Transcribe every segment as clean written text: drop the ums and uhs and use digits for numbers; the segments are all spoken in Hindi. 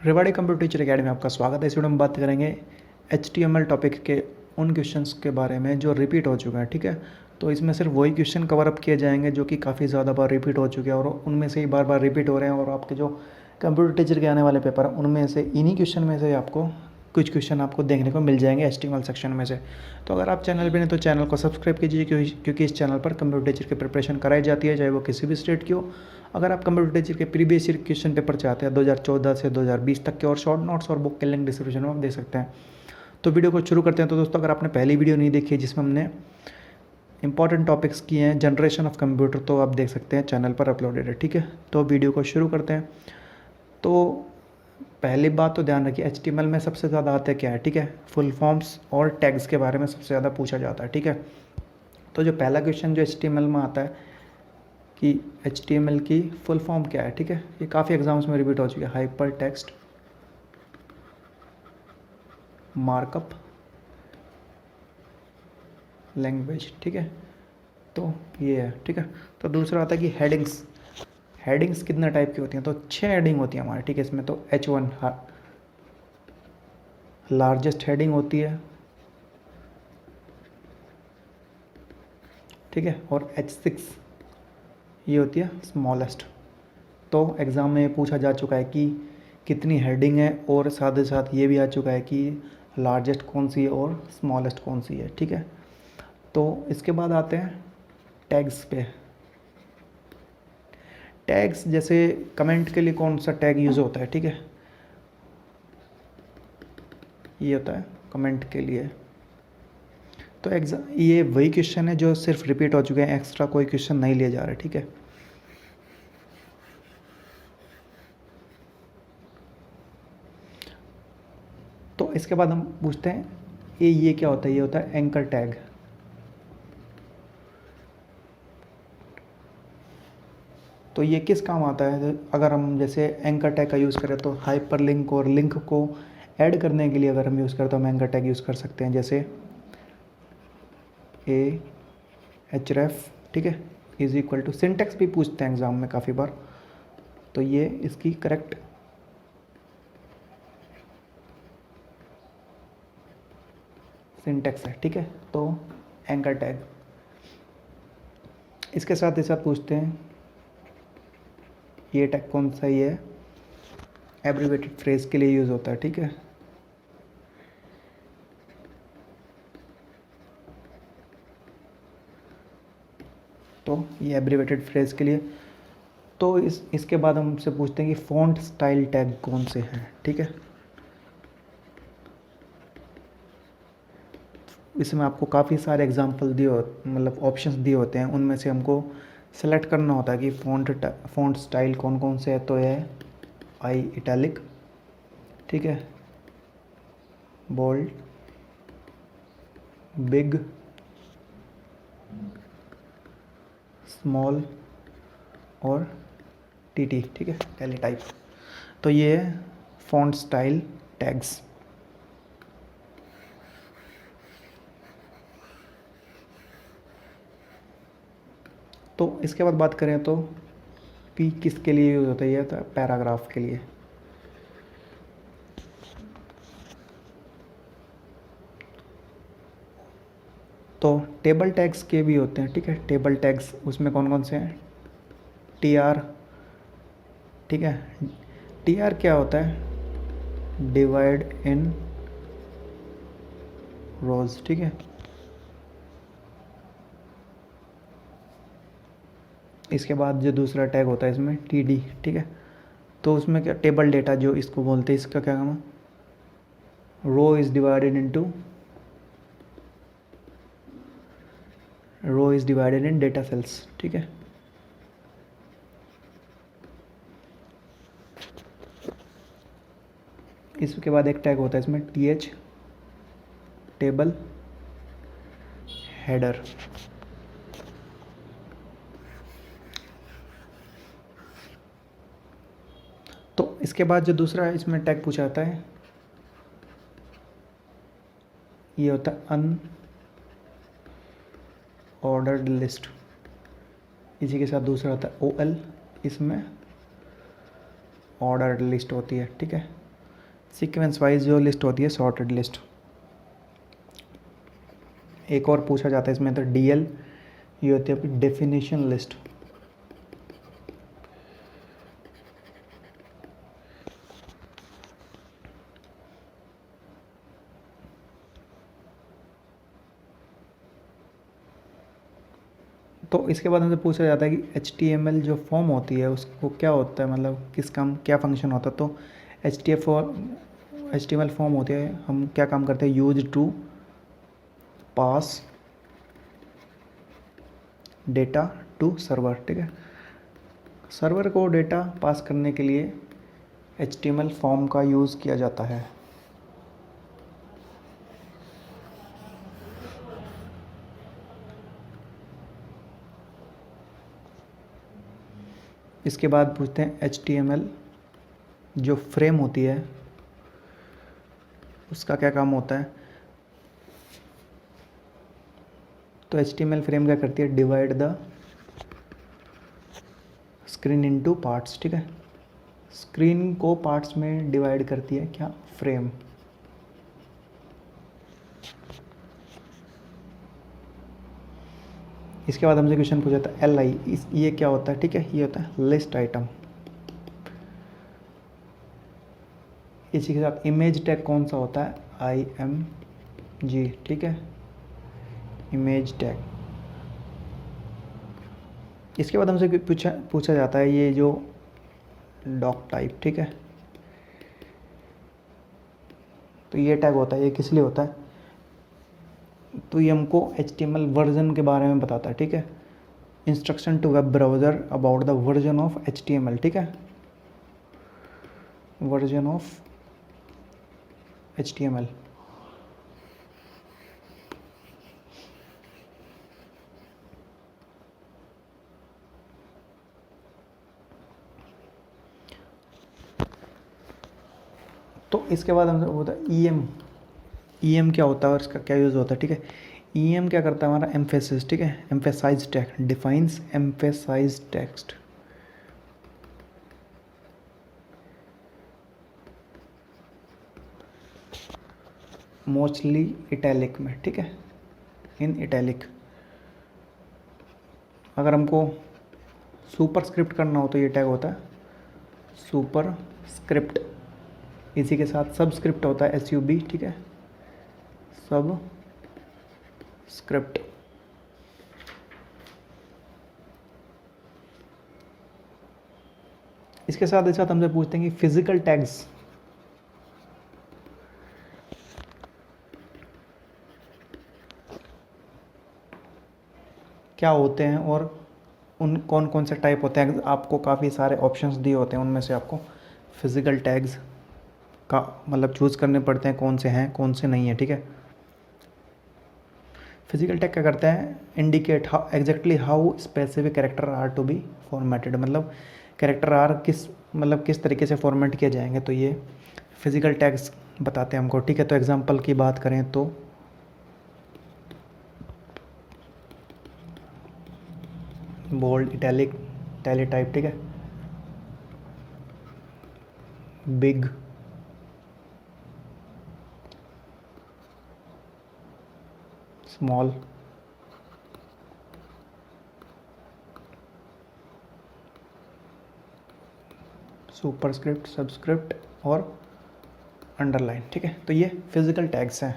रेवाड़ी कंप्यूटर टीचर अकेडमी में आपका स्वागत है। इस वीडियो में बात करेंगे HTML टॉपिक के उन क्वेश्चंस के बारे में जो रिपीट हो चुके हैं। ठीक है, तो इसमें सिर्फ वही क्वेश्चन कवर अप किए जाएंगे जो कि काफ़ी ज़्यादा बार रिपीट हो चुके हैं और उनमें से ही बार बार रिपीट हो रहे हैं। और आपके जो कंप्यूटर टीचर के आने वाले पेपर हैं उनमें से इन्हीं क्वेश्चन में से आपको कुछ क्वेश्चन आपको देखने को मिल जाएंगे HTML सेक्शन में से। तो अगर आप चैनल पर नहीं तो चैनल को सब्सक्राइब कीजिए क्योंकि इस चैनल पर कंप्यूटर टीचर की प्रिपरेशन कराई जाती है, चाहे वो किसी भी स्टेट की हो। अगर आप कंप्यूटर टीचर के प्रीवियस ईयर क्वेश्चन पेपर चाहते हैं 2014 से 2020 तक के और शॉर्ट नोट्स और बुक के लिंक डिस्क्रिप्शन में आप देख सकते हैं। तो वीडियो को शुरू करते हैं। तो दोस्तों, अगर आपने पहली वीडियो नहीं देखी है जिसमें हमने इंपॉर्टेंट टॉपिक्स किए हैं जनरेशन ऑफ कंप्यूटर, तो आप देख सकते हैं, चैनल पर अपलोडेड है। ठीक है, तो वीडियो को शुरू करते हैं। तो पहली बात तो ध्यान रखिए, HTML में सबसे ज़्यादा आते क्या है। ठीक है, फुल फॉर्म्स और टैग्स के बारे में सबसे ज़्यादा पूछा जाता है। ठीक है, तो जो पहला क्वेश्चन जो HTML में आता है कि HTML की फुल फॉर्म क्या है। ठीक है, ये काफ़ी एग्जाम्स में रिपीट हो चुका है। Hyper text markup language. ठीक है, तो ये है। ठीक है, तो दूसरा आता है कि हेडिंग्स। हेडिंग्स कितने टाइप की होती हैं, तो 6 हेडिंग होती हैं हमारे। ठीक है, इसमें तो H1 लार्जेस्ट हेडिंग होती है। ठीक है, और H6 ये होती है स्मॉलेस्ट। तो एग्ज़ाम में पूछा जा चुका है कि कितनी हेडिंग है और साथ ही साथ ये भी आ चुका है कि लार्जेस्ट कौन सी है और स्मॉलेस्ट कौन सी है। ठीक है, तो इसके बाद आते हैं टैग्स पे। टैग्स जैसे कमेंट के लिए कौन सा टैग यूज़ होता है। ठीक है, ये होता है कमेंट के लिए। तो ये वही क्वेश्चन है जो सिर्फ रिपीट हो चुके हैं, एक्स्ट्रा कोई क्वेश्चन नहीं लिए जा रहे। ठीक है, तो इसके बाद हम पूछते हैं ये क्या होता है। ये होता है एंकर टैग। तो ये किस काम आता है। अगर हम जैसे एंकर टैग का यूज़ करें तो हाइपर लिंक और लिंक को ऐड करने के लिए अगर हम यूज़ करें तो हम एंकर टैग यूज़ कर सकते हैं, जैसे href। ठीक है, इज इक्वल टू, सिंटेक्स भी पूछते हैं एग्ज़ाम में काफ़ी बार, तो ये इसकी करेक्ट सिंटेक्स है। ठीक है, तो एंकर टैग। इसके साथ ही साथ पूछते हैं ये टैग कौन सा, ये एब्रीवेटेड फ्रेज के लिए यूज़ होता है। ठीक है, तो ये एब्रीवेटेड फ्रेज के लिए। तो इसके बाद हम हमसे पूछते हैं कि फ़ॉन्ट स्टाइल टैग कौन से हैं। ठीक है, इसमें आपको काफ़ी सारे एग्जांपल मतलब ऑप्शंस दिए होते हैं, उनमें से हमको सेलेक्ट करना होता है कि फ़ॉन्ट स्टाइल कौन कौन से है। तो ये आई इटैलिक, ठीक है, बोल्ड, बिग, स्मॉल और टीटी। ठीक है, टेली टाइप। तो ये है फ़ॉन्ट स्टाइल टैग्स। तो इसके बाद बात करें तो पी किसके लिए यूज़ होता है, ये तो पैराग्राफ के लिए। तो टेबल टैग्स के भी होते हैं। ठीक है, टेबल टैग्स उसमें कौन कौन से हैं, TR। ठीक है, TR क्या होता है, डिवाइड इन रोज। ठीक है, इसके बाद जो दूसरा टैग होता है इसमें TD। ठीक है, तो उसमें क्या, टेबल डेटा जो इसको बोलते हैं, इसका क्या काम है, row is divided in data cells. ठीक है, इसके बाद एक टैग होता है इसमें TH, टेबल हेडर। तो इसके बाद जो दूसरा इसमें टैग पूछा जाता है ये होता है अनऑर्डर्ड लिस्ट। इसी के साथ दूसरा होता है OL, इसमें ऑर्डर्ड लिस्ट होती है। ठीक है, सीक्वेंस वाइज जो लिस्ट होती है सॉर्टेड लिस्ट। एक और पूछा जाता है इसमें तो DL, ये होती है आपकी डेफिनेशन लिस्ट। तो इसके बाद हमसे पूछा जाता है कि HTML जो फॉर्म होती है उसको क्या होता है, मतलब किस काम क्या फंक्शन होता है। तो HTML फॉर्म होती है, हम क्या काम करते हैं, use to pass data to server. ठीक है, सर्वर को डेटा पास करने के लिए HTML फॉर्म का यूज़ किया जाता है। इसके बाद पूछते हैं HTML जो फ्रेम होती है उसका क्या काम होता है। तो HTML फ्रेम क्या करती है, divide the screen into parts. ठीक है, स्क्रीन को पार्ट्स में डिवाइड करती है क्या, फ्रेम। इसके बाद हमसे क्वेश्चन पूछा था LI, ये क्या होता है। ठीक है, ये होता है लिस्ट आइटम। इसी के साथ इमेज टैग कौन सा होता है, IMG। ठीक है, इमेज टैग। इसके बाद हमसे पूछा जाता है ये जो डॉक टाइप। ठीक है, तो ये टैग होता है, ये किस लिए होता है, तो ये हमको HTML वर्जन के बारे में बताता है। ठीक है, instruction to web browser about the version of HTML। ठीक है, वर्जन ऑफ HTML। तो इसके बाद हमसे होता है EM क्या होता है और इसका क्या यूज़ होता है। ठीक है, EM क्या करता है, हमारा एम्फेसिस। ठीक है, emphasise text, defines emphasise text. Mostly italic में। ठीक है, इन इटैलिक। अगर हमको सुपर स्क्रिप्ट करना हो तो ये टैग होता है सुपर स्क्रिप्ट। इसी के साथ सब स्क्रिप्ट होता है SUB। ठीक है, सब स्क्रिप्ट। इसके साथ हमसे पूछते हैं कि फिजिकल टैग्स क्या होते हैं और उन कौन कौन से टाइप होते हैं। आपको काफ़ी सारे ऑप्शंस दिए होते हैं, उनमें से आपको फिजिकल टैग्स का मतलब चूज़ करने पड़ते हैं, कौन से हैं कौन से नहीं है। ठीक है, फिजिकल टैग क्या करता है, indicate how exactly how specific character are to be formatted, मतलब कैरेक्टर आर किस तरीके से फॉर्मेट किए जाएंगे। तो ये फिजिकल टैग्स बताते हैं हमको। ठीक है, तो एग्जांपल की बात करें तो बोल्ड, इटैलिक, टैली टाइप। ठीक है, बिग, स्मॉल, सुपरस्क्रिप्ट, सबस्क्रिप्ट और अंडरलाइन। ठीक है, तो ये फिजिकल टैग्स हैं।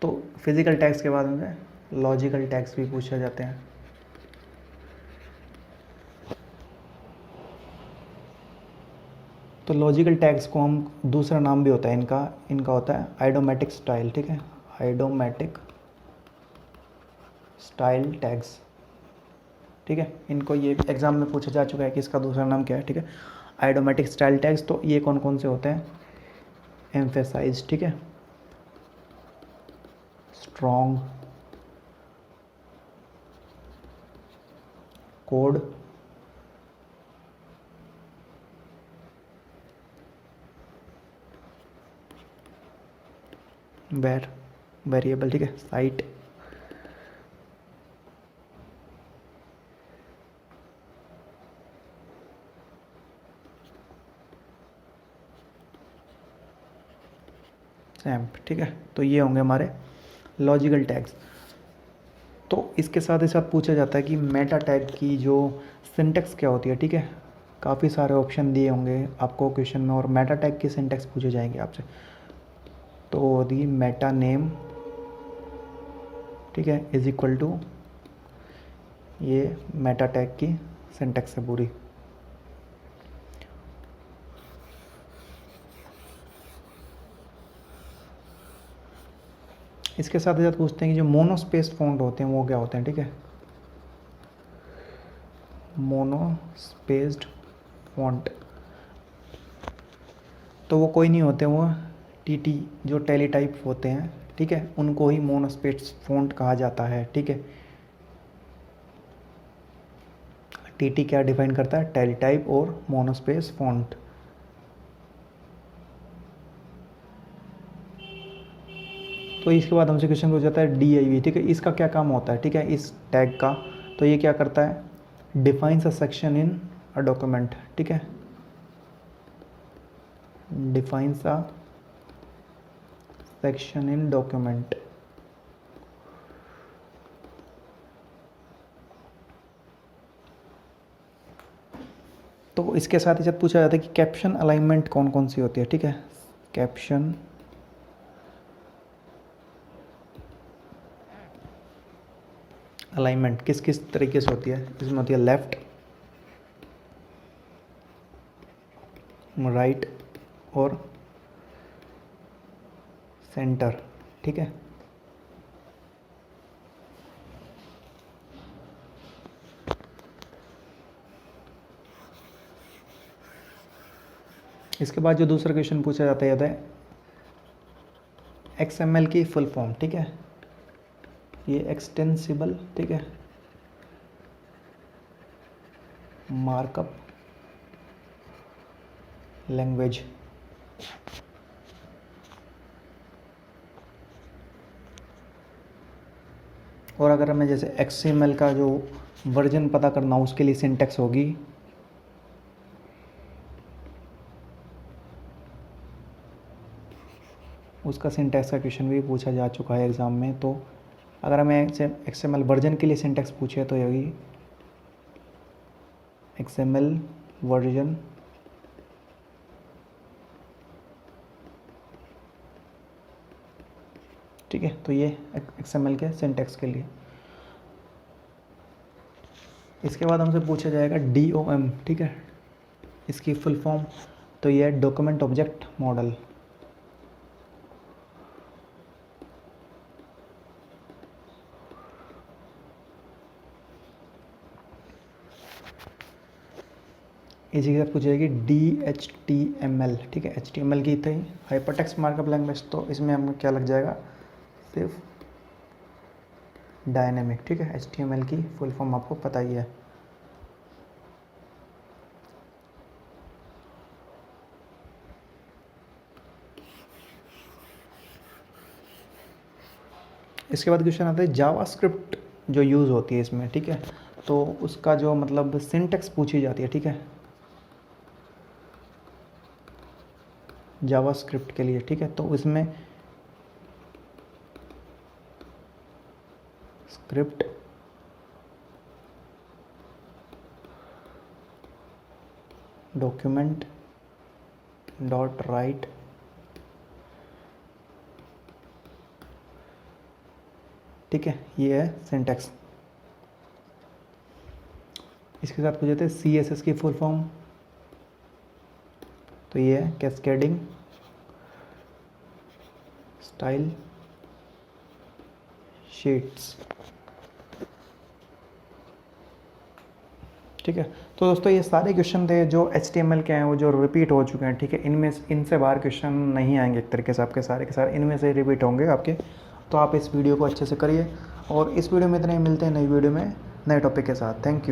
तो फिजिकल टैग्स के बाद में लॉजिकल टैग्स भी पूछे जाते हैं। तो लॉजिकल टैग्स को हम दूसरा नाम भी होता है इनका होता है आइडोमेटिक स्टाइल। ठीक है, आइडोमेटिक स्टाइल टैग्स। ठीक है, इनको ये एग्जाम में पूछा जा चुका है कि इसका दूसरा नाम क्या है। ठीक है, आइडोमेटिक स्टाइल टैग्स। तो ये कौन कौन से होते हैं, एम्फेसाइज। ठीक है, स्ट्रॉन्ग, कोड, वेरिएबल। ठीक है, साइट, एम्प, ठीक है। तो ये होंगे हमारे लॉजिकल टैग्स। तो इसके साथ ही साथ पूछा जाता है कि मेटा टैग की जो सिंटेक्स क्या होती है, ठीक है। काफ़ी सारे ऑप्शन दिए होंगे आपको क्वेश्चन में और मेटा टैग की सिंटेक्स पूछे जाएंगे आपसे। तो दी मेटा नेम, ठीक है, इज इक्वल टू ये मेटा टैग की सिंटेक्स है पूरी। इसके साथ ही साथ पूछते हैं कि जो मोनोस्पेस फॉन्ट होते हैं वो क्या होते हैं, ठीक है। मोनोस्पेस्ड फॉन्ट तो वो कोई नहीं होते, वो टीटी जो टेलीटाइप होते हैं, ठीक है, उनको ही मोनोस्पेस फॉन्ट कहा जाता है, ठीक है। टीटी क्या डिफाइन करता है? टेलीटाइप और मोनोस्पेस फॉन्ट। तो इसके बाद हमसे क्वेश्चन हो जाता है DIV, ठीक है। इसका क्या काम होता है, ठीक है, इस टैग का? तो ये क्या करता है? Defines a section in a document, ठीक है। Defines a section in document. तो इसके साथ ही साथ पूछा जाता है कि कैप्शन अलाइनमेंट कौन कौन सी होती है, ठीक है। कैप्शन अलाइनमेंट किस किस तरीके से होती है? इसमें होती है लेफ्ट, राइट और सेंटर, ठीक है। इसके बाद जो दूसरा क्वेश्चन पूछा जाता है XML की फुल फॉर्म, ठीक है। ये एक्सटेंसिबल, ठीक है, मार्कअप लैंग्वेज। और अगर हमें जैसे XML का जो वर्जन पता करना हो उसके लिए सिंटेक्स होगी उसका सिंटेक्स का क्वेश्चन भी पूछा जा चुका है एग्ज़ाम में। तो अगर हमें XML वर्जन के लिए सिंटेक्स पूछे तो यही XML वर्जन ठीक है। तो ये XML के सिंटेक्स के लिए। इसके बाद हमसे पूछा जाएगा DOM, ठीक है, इसकी फुल फॉर्म। तो ये है डॉक्यूमेंट ऑब्जेक्ट मॉडल। इसी के साथ पूछी जाएगी DHTML, ठीक है। HTML की थी हाइपरटेक्स्ट मार्कअप लैंग्वेज, तो इसमें हमें क्या लग जाएगा? सिर्फ डायनेमिक, ठीक है। HTML की फुल फॉर्म आपको पता ही है। इसके बाद क्वेश्चन आता है जावास्क्रिप्ट जो यूज़ होती है इसमें, ठीक है। तो उसका जो मतलब सिंटेक्स पूछी जाती है, ठीक है, जावास्क्रिप्ट के लिए, ठीक है। तो इसमें स्क्रिप्ट डॉक्यूमेंट डॉट राइट, ठीक है, ये है सिंटेक्स। इसके साथ पूछे थे CSS की फुल फॉर्म। तो ये है कैस्केडिंग स्टाइल शीट्स, ठीक है। तो दोस्तों ये सारे क्वेश्चन थे जो HTML के हैं, वो जो रिपीट हो चुके हैं, ठीक है। इनसे बाहर क्वेश्चन नहीं आएंगे एक तरीके से, आपके सारे के सारे इनमें से रिपीट होंगे आपके। तो आप इस वीडियो को अच्छे से करिए और इस वीडियो में इतने ही, मिलते हैं नई वीडियो में नए टॉपिक के साथ। Thank you.